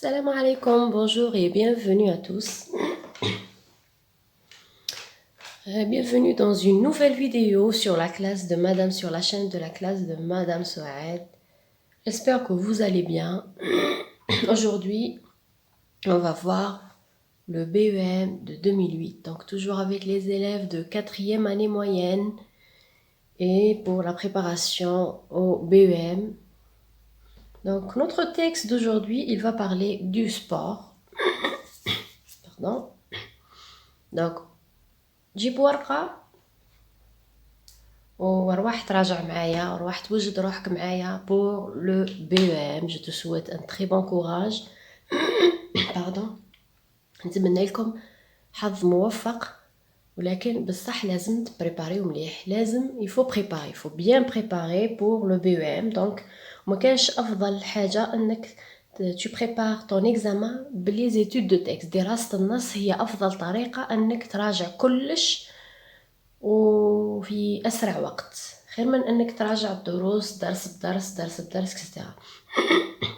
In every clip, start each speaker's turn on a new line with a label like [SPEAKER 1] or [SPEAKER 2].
[SPEAKER 1] Salam alaikum, bonjour et bienvenue à tous. Bienvenue dans une nouvelle vidéo sur la classe de Madame, sur la chaîne de la classe de Madame Souaed. J'espère que vous allez bien. Aujourd'hui, on va voir le BEM de 2008. Donc toujours avec les élèves de 4e année moyenne et pour la préparation au BEM. Donc notre texte d'aujourd'hui, il va parler du sport. Pardon. Donc, جيب ورقة وروح تراجع معايا وروح توجد روحك معايا pour le BEM. Je te souhaite un très bon courage. Pardon. نتمنى لكم حظ موفق ولكن بصح لازم تبريباريو مليح. لازم il faut préparer, il faut bien préparer pour le BEM. Donc ما كانش افضل حاجة انك tu prépares ton examen بلي études de texte. دراسة النص هي افضل طريقة انك تراجع كلش وفي أسرع وقت، خير من أنك تراجع الدروس درس بدرس درس بدرس كسترا.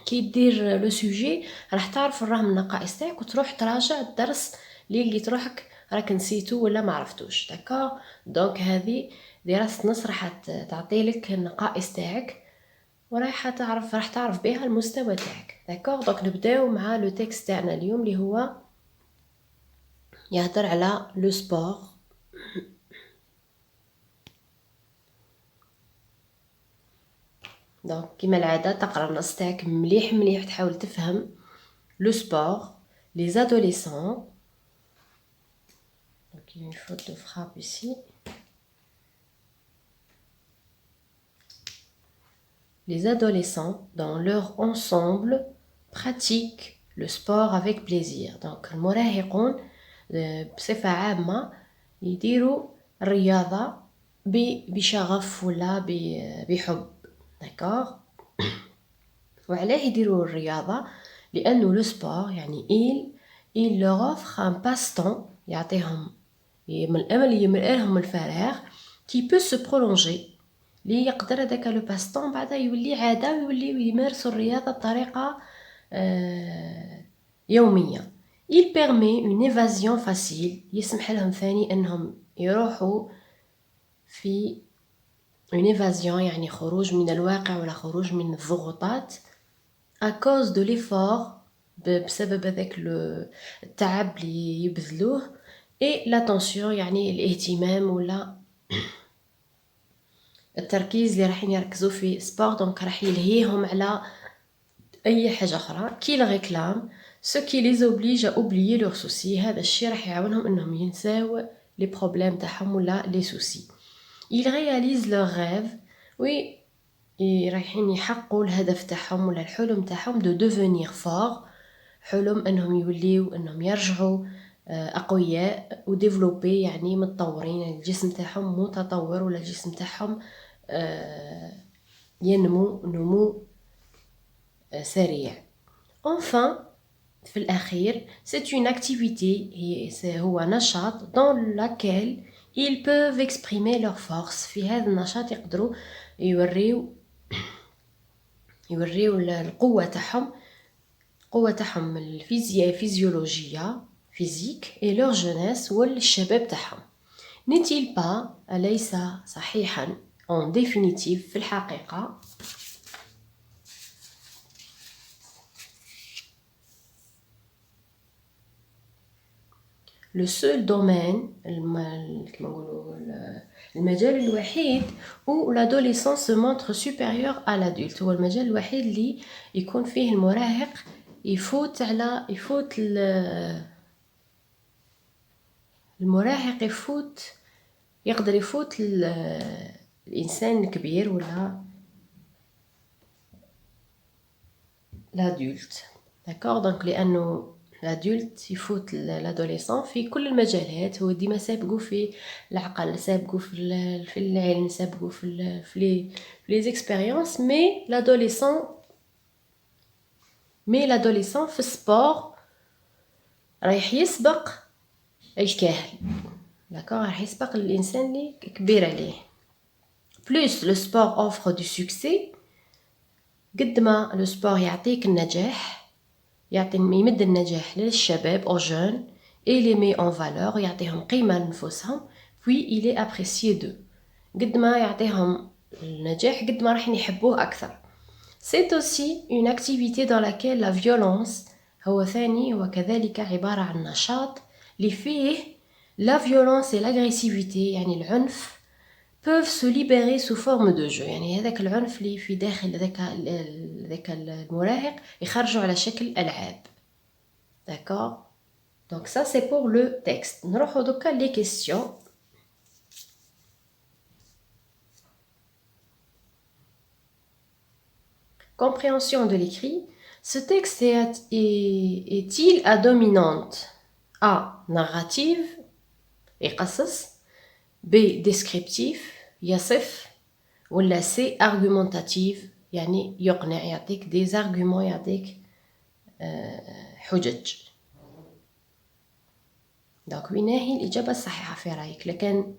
[SPEAKER 1] كي دير لو سوجي راح تعرف الراهم النقائص تاعك وتروح تراجع الدرس اللي لقيت روحك راك نسيتو ولا ما عرفتوش. داكور، دونك هذه دراسة نص راح تعطيلك النقائص تاعك وراح تعرف بها المستوى تاعك. داكور، دونك نبداو مع لو تكست تاعنا اليوم اللي هو يهدر على لو سبور. دونك كيما العاده تقرا النص تاعك مليح مليح، تحاول تفهم لو سبور لي زادوليسون. دونك il y a une faute de frappe ici. Les adolescents dans leur ensemble pratiquent le sport avec plaisir. donc المراهقون بصفه عامه يديروا الرياضه بشغف ولا بحب. داكوغ، وعلاه يديروا الرياضة؟ لأنه لو سبور يعني il leur offre un passe-temps، يعطيهم يملأهم الفراغ qui peut se prolonger، اللي يقدر هذاك لو باس-temps بعدا يولي عادة ويوليو يمارسوا الرياضة بطريقة يومية. il permet une évasion facile، يسمح لهم ثاني أنهم يروحوا في une évasion يعني خروج من الواقع ولا خروج من الضغوطات à cause de l'effort، بسبب هذاك التعب اللي يبذلوه، et l'attention يعني الاهتمام ولا التركيز اللي راح يركزوا في سبور. دونك راح يلهيهم على اي حاجه اخرى. كي réclament ce qui les oblige à oublier leurs soucis، هذا الشيء راح يعاونهم انهم ينساو لي بروبليم تاعهم ولا لي سوسي. ils réalisent leurs rêves، رايحين يحققوا الهدف تاعهم ولا الحلم تاعهم دو دوفونيغ فور، حلم انهم يوليو انهم يرجعوا اقوياء وديفلوبي يعني متطورين، يعني الجسم تاعهم متطور ولا الجسم تاعهم ينمو نمو سريع. enfin في الاخير c'est une activité، هو نشاط dans laquelle ils peuvent exprimer leur force، في هذا النشاط يقدروا يوريو القوة تاعهم الفيزيولوجية فيزيك et leur jeunesse والشباب تاعهم. n'est-il pas أليس صحيحا en définitive في الحقيقة le seul domaine المجال الوحيد où l'adolescence se montre supérieure à l'adulte، هو المجال الوحيد اللي يكون فيه المراهق يقدر يفوت الإنسان الكبير ولا l'adult. d'accord، دونك لأنه الادولت يفوت الادوليسون في كل المجالات، هو ديما سابقو في العقل، سابقو في العلم، سابقو في لي زيكسبيريونس. مي لادوليسون في السبور رايح يسبق الكاهل. داكوغ، راح يسبق الانسان اللي كبير عليه. بلوس لو سبور اوفر دو سوكسي، قد ما لو سبور يعطيك النجاح يمد النجاح للشباب aux jeunes et les met en valeur يعطيهم قيمة لنفوسهم puis il est apprécié d'eux قد ما يعطيهم النجاح قد ما راح يحبوه أكثر. C'est aussi une activité dans laquelle la violence هو كذلك عبارة عن نشاط اللي فيه la violence et l'agressivité يعني العنف peuvent se libérer sous forme de jeu يعني هذاك العنف اللي في داخل ذاك المراهق يخرجوا على شكل ألعاب. D'accord? Donc ça c'est pour le texte. نروحوا دوكا les questions. Compréhension de l'écrit. Ce texte est-il à dominante A. Narrative et قصص B. Descriptif يصف ولا C. Argumentative يعني يقنع يعطيك des arguments يعطيك حجج. دونك وين هي الإجابة الصحيحة في رأيك؟ لكن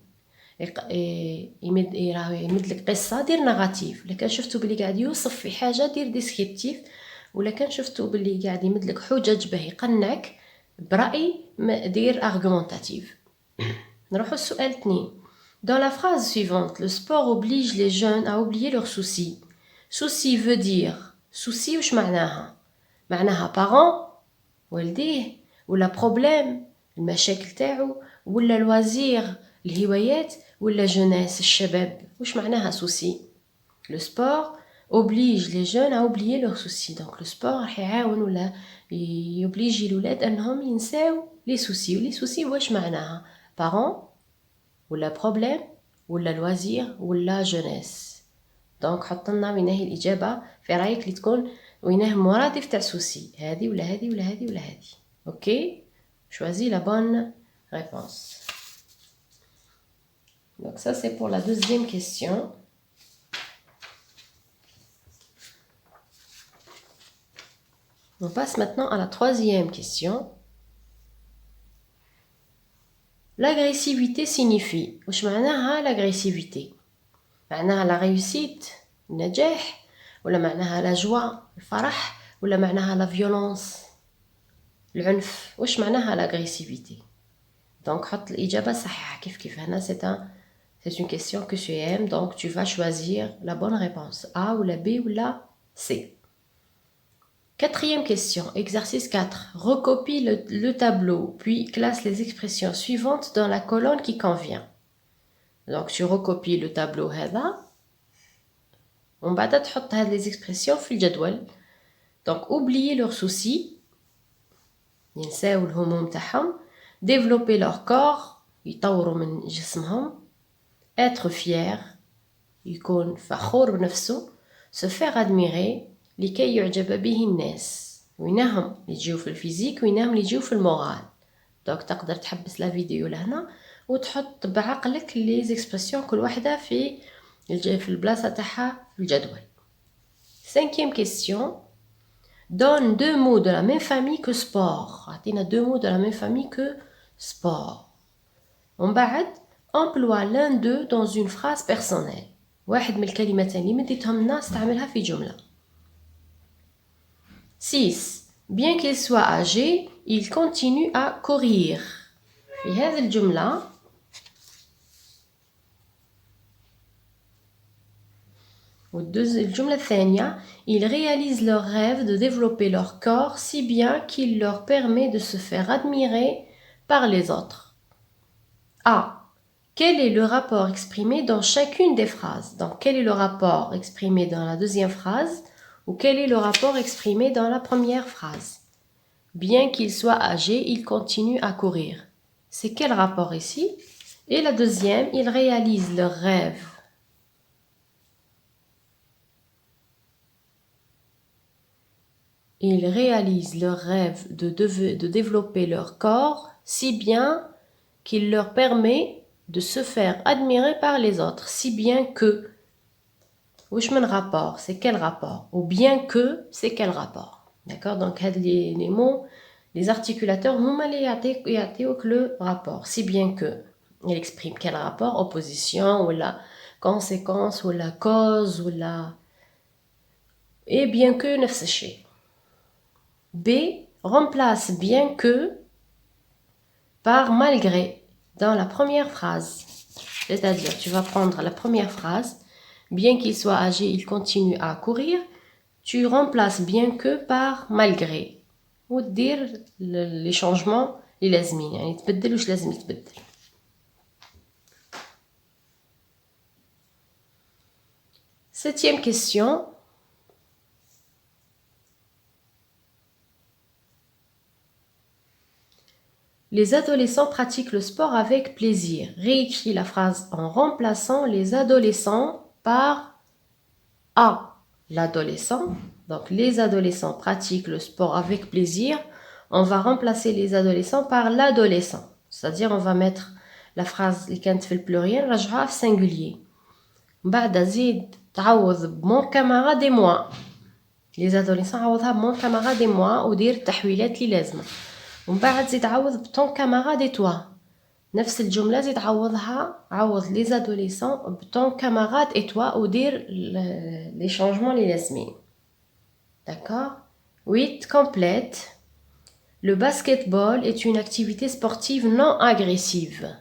[SPEAKER 1] يمد لك قصة دير نغاتيف، لكن شفتو بلي قاعد يوصف في حاجة دير ديسكريبتيف، ولا كان شفتو بلي قاعد يمد لك حجج باه يقنعك برأي دير argumentative. نروحو السؤال 2. Dans la phrase suivante, le sport oblige les jeunes à oublier leurs soucis. Souci veut dire souci وش معناها؟ معناها parent والديه ولا problème المشاكل تاعو ولا الوزير الهوايات ولا jeunesse الشباب وش معناها souci. Le sport oblige les jeunes à oublier leurs soucis. Donc le sport راح يعاون ولا يوبليجي الولاد انهم ينساو les soucis. les soucis واش معناها parent ولا problème ولا الوزير ولا jeunesse. دونك حط لنا وين هي الإجابة في رأيك اللي تكون وينه مرادف تاع souci. هذه ولا هذه ولا هذه ولا هذه. اوكي choisis la bonne réponse. Donc ça c'est pour la deuxième question. On passe maintenant à la troisième question. L'agressivité signifie. وش معناها l'agressivité؟ معناها la réussite النجاح ولا معناها la joie الفرح ولا معناها la violence العنف؟ وش معناها l'agressivité؟ Donc حط الإجابة الصحيحة كيف هنا c'est une question que tu aimes, donc tu vas choisir la bonne réponse A ou la B ou la C. Quatrième question, exercice 4. Recopie le tableau, puis classe les expressions suivantes dans la colonne qui convient. Donc tu recopies le tableau هذا ومن بعد تحط هذه les expressions في الجدول. Donc oublier leurs soucis ينساو الهموم تاعهم, développer leur corps يطوروا من جسمهم, être fier يكون فخور بنفسه, se faire admirer لكي يعجب به الناس. وينهم اللي يجيو في الفيزيك وينهم اللي يجيو في المورال. دونك تقدر تحبس لا فيديو لهنا وتحط بعقلك لي زيكسبرسيون كل واحده في البلاصه تاعها في الجدول. Cinquième question. Donne deux mots de la même famille que sport. عطينا deux mots de la même famille que sport. ومن بعد emploie l'un d'eux dans une phrase personnelle. واحد من الكلمتين اللي مديتهم لنا استعملها في جمله. 6. Bien qu'il soit âgé, il continue à courir. في هذه الجملة الجملة الثانية, ils réalisent leur rêve de développer leur corps si bien qu'il leur permet de se faire admirer par les autres. A. Quel est le rapport exprimé dans chacune des phrases? Donc, quel est le rapport exprimé dans la deuxième phrase? Ou quel est le rapport exprimé dans la première phrase? Bien qu'il soit âgé, il continue à courir. C'est quel rapport ici? Et la deuxième, ils réalisent leur rêve. Ils réalisent leur rêve de développer leur corps si bien qu'il leur permet de se faire admirer par les autres, si bien que. Wesh men rapport, c'est quel rapport? Ou bien que, c'est quel rapport? D'accord? Donc, les mots, les articulateurs, il que le rapport, si bien que. Il exprime quel rapport? Opposition, ou la conséquence, ou la cause, ou la. Et bien que, nefs الشيء. B. remplace bien que par malgré dans la première phrase. C'est-à-dire, tu vas prendre la première phrase, bien qu'il soit âgé, il continue à courir, tu remplaces bien que par malgré. وتدير les changements اللي لازمين يعني تبدل واش لازم يتبدل. Septième question. Les adolescents pratiquent le sport avec plaisir. Réécris la phrase en remplaçant les adolescents par A. L'adolescent. Donc, les adolescents pratiquent le sport avec plaisir. On va remplacer les adolescents par l'adolescent. C'est-à-dire, on va mettre la phrase qui كانت في pluriel, رجعها في singulier. بعد زيد تعوض mon camarade et moi. Les adolescents عوضها mon camarade et moi ودير التحويلات اللي لازمه. ومن بعد زيد عوض بطون كاماراد et toi. نفس الجملة زيد عوضها عوض les adolescents بطون كاماراد et toi ودير les changements اللي لازمين. D'accord. 8. Complète. Le basketball est une activité sportive non agressive.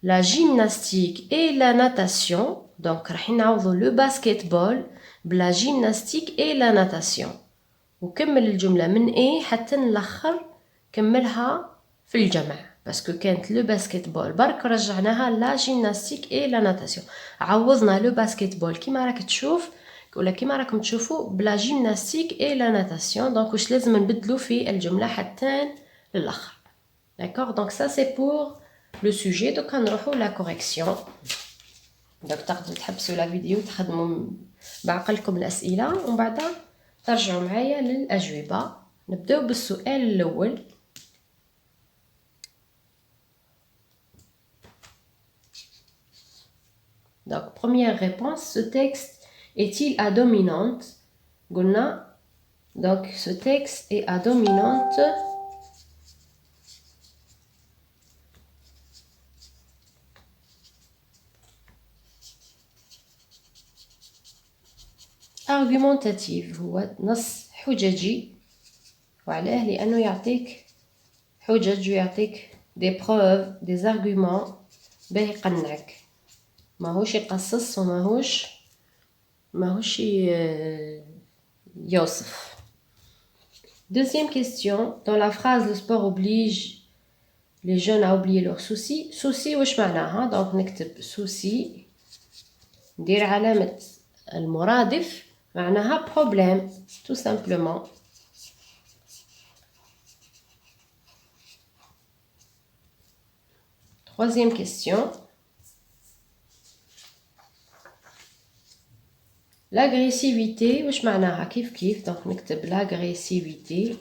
[SPEAKER 1] La gymnastique et la natation. Donc راح نعوضوا le basketball بلا gymnastique et la natation. وكمل الجملة من ايه حتى نلخر كملها في الجمع باسكو كانت لو باسكتبول برك رجعناها لا جيمناستيك اي لا ناتاسيون عوضنا لو باسكتبول كيما راك تشوف ولا كيما راكم تشوفوا بلا جيمناستيك اي لا ناتاسيون دونك واش لازم نبدلو في الجملة حتى للاخر. داكوغ دونك سا سي بور لو سوجي. دوكا نروحو لا كوريكسيون. دونك تقدروا تحبسوا لا فيديو تخدموا بعقلكم الاسئله ومن بعد ترجعوا معايا للأجوبة. نبداو بالسؤال الأول. Donc, première réponse, ce texte est-il à dominante? قلنا donc ce texte est à dominante argumentative. هو نص حججي. وعلاه لأنه يعطيك حجج ويعطيك des preuves des arguments باه يقنعك. ماهوش يقصص وماهوش يوصف. Deuxième question. Dans la phrase le sport oblige les jeunes à oublier leurs soucis. souci واش معناها؟ donc نكتب souci ندير علامة المرادف معناها problème tout simplement. Troisième question. L'agressivité واش معناها كيف donc نكتب l'agressivité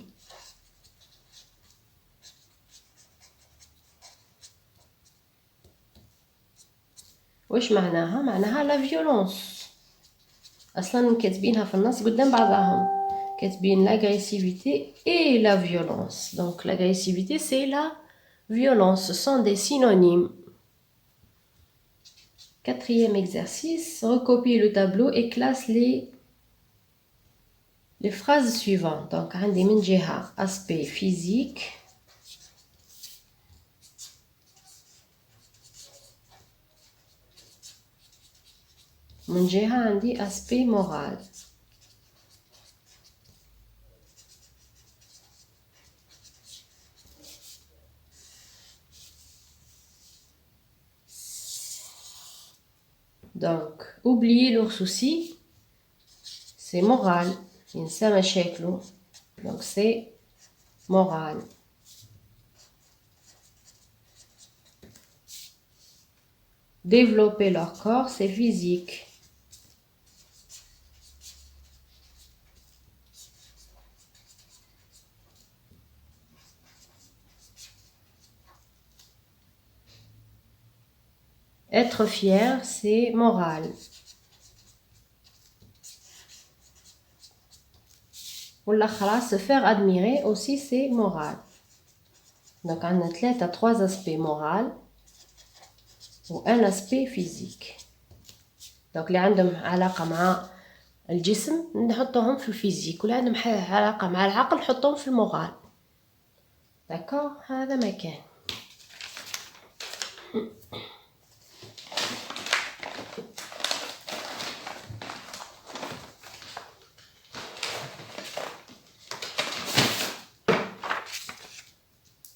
[SPEAKER 1] واش معناها la violence. اصلا كاتبينها في النص قدام بعضهم كاتبين l'agressivité et la violence. donc l'agressivité c'est la violence, ce sont des synonymes. Quatrième exercice, recopie le tableau et classe les phrases suivantes. Donc, عندي من جهة aspect physique, من جهة عندي aspect moral. Donc, oublier leurs soucis, c'est moral. ينسى مشاكله. Donc, c'est moral. Développer leur corps, c'est physique. Être fier, c'est moral. والأخرى se faire admirer aussi c'est moral. Donc on a trois aspects moral ou un aspect physique. Donc اللي عندهم علاقة مع الجسم نحطوهم في الفيزيك، ولا عندهم علاقة مع العقل نحطوهم في المورال. داكور، هذا ما كان.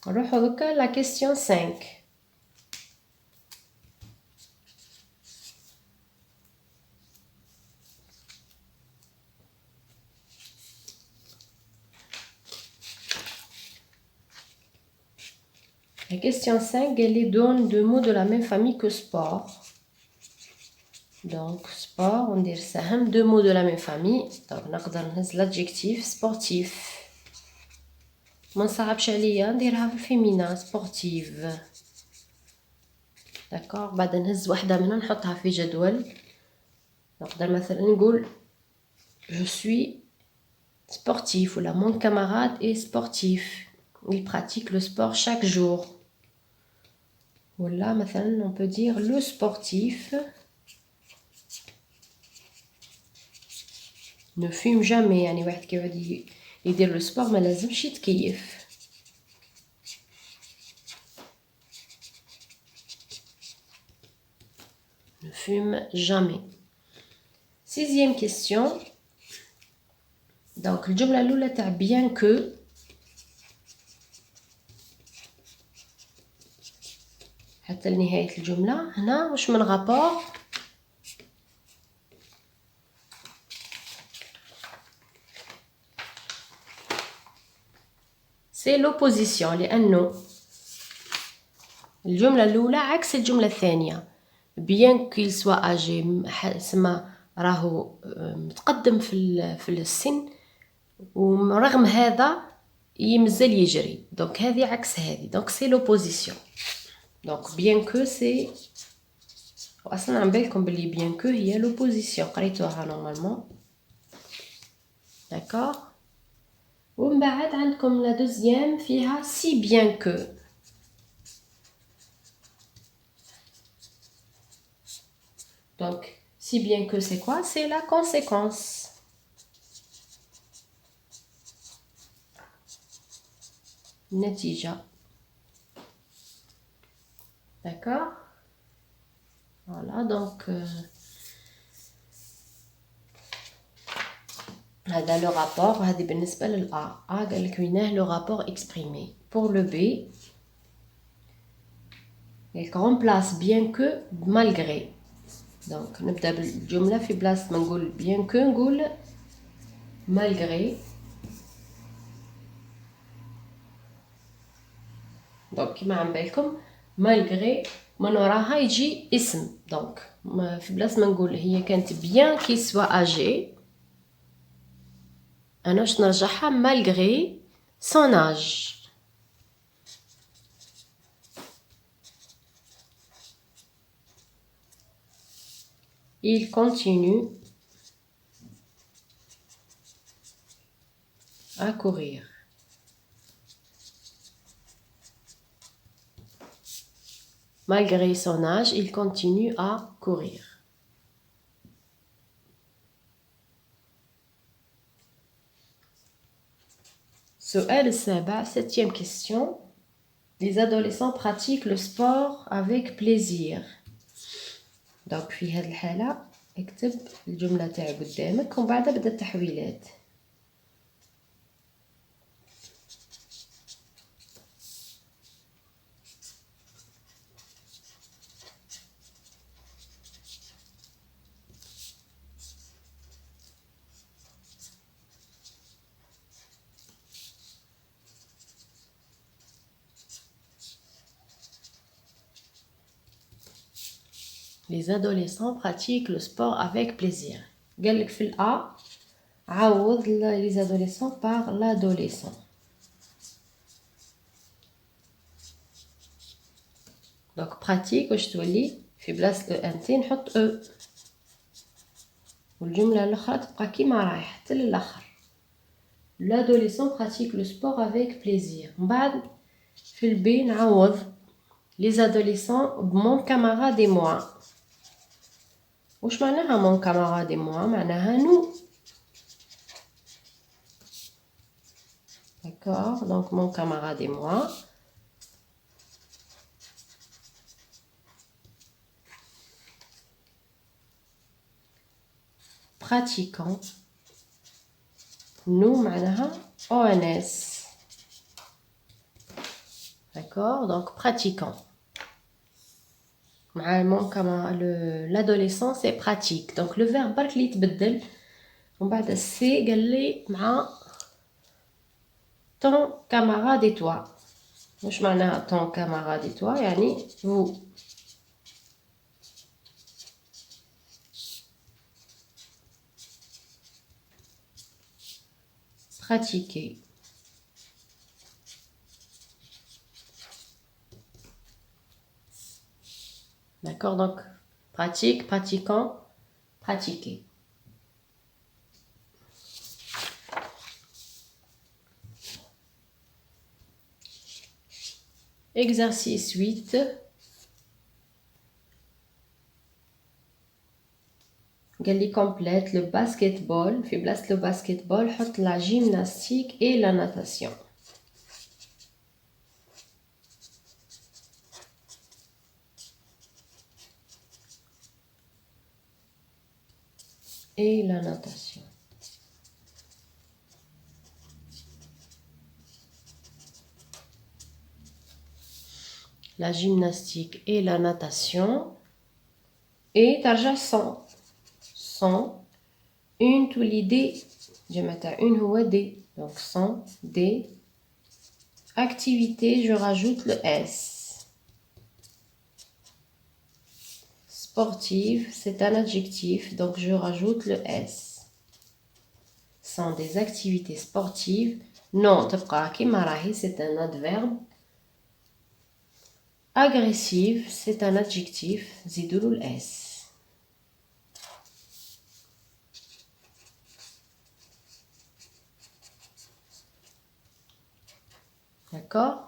[SPEAKER 1] نروحو دوكا لا كيسيون 5. La question 5, elle les donne deux mots de la même famille que sport. Donc, sport, on dit ça, deux mots de la même famille. Donc, on a l'adjectif sportif. ما نصعبش عليا نديرها في الفيمينا سبورتيف. داكور، بعد نهز واحدة منها نحطها في جدول. نقدر مثلا نقول je suis sportif, ou là mon camarade est sportif, il pratique le sport chaque jour. Ou là مثلا on peut dire le sportif ne fume jamais. يعني واحد كيقعد يدير لو سبور ما لازمش يتكيف. Ne fume jamais. 6e question. Donc الجملة الأولى تاع bien que حتى لنهاية الجملة. هنا واش من غابور؟ سي لوبوزيسيون، لأنه الجملة الأولى عكس الجملة الثانية. بيان كيل سوا اجي سما راهو متقدم في السن، ورغم هذا يمزل يجري. دونك هذه عكس هذه، دونك سي لوبوزيسيون. دونك بيان كو سي، واصلا عم بالكم بلي بيان كو هي لوبوزيسيون، قريتوها نورمالمون. داكور. ومن بعد عندكم لا دوزيام فيها سي بيان كو. Donc, si bien que c'est quoi? C'est la conséquence. Natija. D'accord? Voilà, donc هذا le rapport. هذه بالنسبة للA. A قال لك ويناه le rapport exprimé. Pour le B, il remplace bien que malgré. Donc نبدأ بالجملة في بلاصة ما نقول bien que نقول malgré. دونك كيما عم بالكم malgré من وراها يجي اسم. دونك في بلاصة ما نقول هي كانت bien qu'il soit âgé، انا واش نرجعها malgré son âge. Il continue à courir. Malgré son âge, il continue à courir. السؤال السابع، 7e question. Les adolescents pratiquent le sport avec plaisir. Donc في هذه الحالة اكتب الجملة تاع قدامك ومن بعد بدأ التحويلات. Les adolescents pratiquent le sport avec plaisir. قال لك في الأ عوض les adolescents par l'adolescent. Donc pratique واش تولي في بلاصة أنت نحط أو، والجملة الأخرى تبقى كيما راهي حتى للآخر. L'adolescent pratique le sport avec plaisir. من بعد في البي نعوض les adolescents mon camarade et moi. وش معناها mon camarade et moi معناها nous. D'accord, donc mon camarade et moi. Pratiquons. Nous معناها ONS. D'accord, donc pratiquons. L'adolescent c'est pratique. Donc le verbe برك اللي يتبدل ومن بعد السي قال لي مع ton camarade et toi. واش معناها ton camarade et toi يعني vous. Pratiquer. D'accord, donc pratique, pratiquant, pratiquer. Exercice 8. قال لي complète le basketball. في بلاصة le basketball حط la gymnastique et la natation. Et la natation. La gymnastique et la natation. Et ترجع sans une tous les des. Je mets une ou des. Donc sans des activités, je rajoute le S. Sportive, c'est un adjectif, donc je rajoute le S. Sans des activités sportives. Non, c'est un adverbe. Agressive, c'est un adjectif. Zidou le S. D'accord?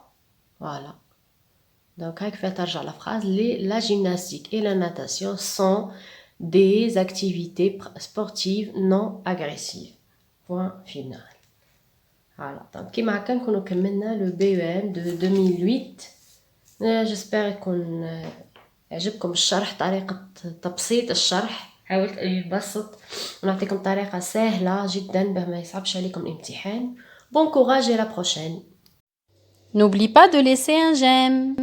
[SPEAKER 1] Voilà. Donc, avec la phrase, la gymnastique et la natation sont des activités sportives non agressives. Point final. Voilà. Donc, كما هكا نكونوا كملنا le BEM de 2008. J'espère qu'on يعجبكم الشرح، طريقة تبسيط الشرح. حاولت أن يبسط ونعطيكم طريقة سهلة جدا باه ما يصعبش عليكم الامتحان. Bon courage et à la prochaine.
[SPEAKER 2] N'oublie pas de laisser un j'aime.